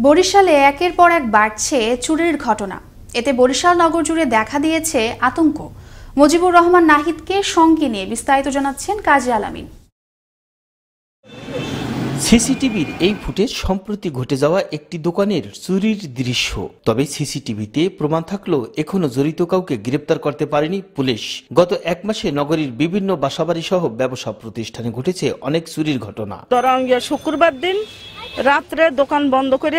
বরিশালে একের পর এক বাড়ছে চুরির ঘটনা। এতে বরিশাল নগর জুড়ে দেখা দিয়েছে আতঙ্ক। মুজিবুর রহমান নাহিদকে সঙ্গে নিয়ে বিস্তারিত জানাচ্ছেন কাজী আলামিন। সিসিটিভির এই ফুটেজ সম্প্রতি ঘটে যাওয়া একটি দোকানের চুরির দৃশ্য। তবে সিসিটিভিতে প্রমাণ থাকলেও এখনো জড়িত কাউকে গ্রেপ্তার করতে পারেনি পুলিশ। গত এক মাসে নগরীর বিভিন্ন বাসাবাড়ি সহ ব্যবসা প্রতিষ্ঠানে ঘটেছে অনেক চুরির ঘটনা। শুক্রবার দিন রাত্রে দোকান বন্ধ করে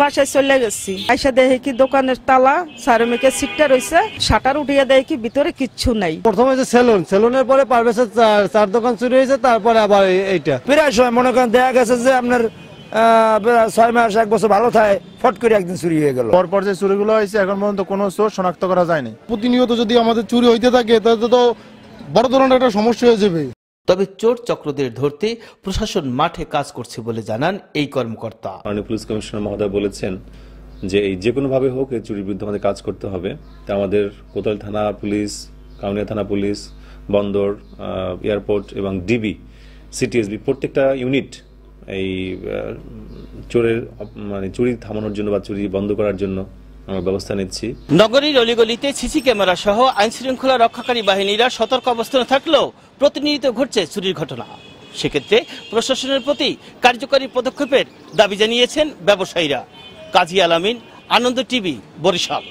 বাসায় চলে গেছি। আইসা দেখে কি দোকানের তালা সারমিকের সিটটা রয়েছে, শাটার উঠিয়ে দেয় কি ভিতরে কিচ্ছু নাই। প্রথমে যে সেলুনের পরে পারভেজের চার দোকান চুরি হয়েছে, তারপরে আবার এইটা প্রায় সময় মনে করেন দেখা গেছে যে আপনার 6 মাস 1 বছর ভালো থাকে, ফট করে একদিন চুরি হয়ে গেল। পরপর যে চুরিগুলো হয়েছে এখন পর্যন্ত কোনো চোর শনাক্ত করা যায়নি। প্রতিনিয়ত যদি আমাদের চুরি হইতে থাকে তাহলে তো বড় ধরনের একটা সমস্যা হয়ে যাবে। তবে চোর চক্রদের ধরতে প্রশাসন মাঠে কাজ করছে বলে জানান এই কর্মকর্তা। মাননীয় পুলিশ কমিশনার মহোদয় বলেছেন যে এই যে কোনো ভাবে হোক এই চুরির বিরুদ্ধে আমাদের কাজ করতে হবে। তা আমাদের কোতোয়ালি থানা পুলিশ, কাউনিয়া থানা পুলিশ, বন্দর, এয়ারপোর্ট এবং ডিবি, সিটিএসবি প্রত্যেকটা ইউনিট এই চোরের চুরি থামানোর জন্য বা চুরি বন্ধ করার জন্য আমরা ব্যবস্থা নিচ্ছি। নগরীর অলিগলিতে সিসি ক্যামেরা সহ আইন শৃঙ্খলা রক্ষাকারী বাহিনীরা সতর্ক অবস্থানে থাকলেও প্রতিনিয়ত ঘটছে চুরির ঘটনা। সেক্ষেত্রে প্রশাসনের প্রতি কার্যকরী পদক্ষেপের দাবি জানিয়েছেন ব্যবসায়ীরা। কাজী আলামিন, আনন্দ টিভি, বরিশাল।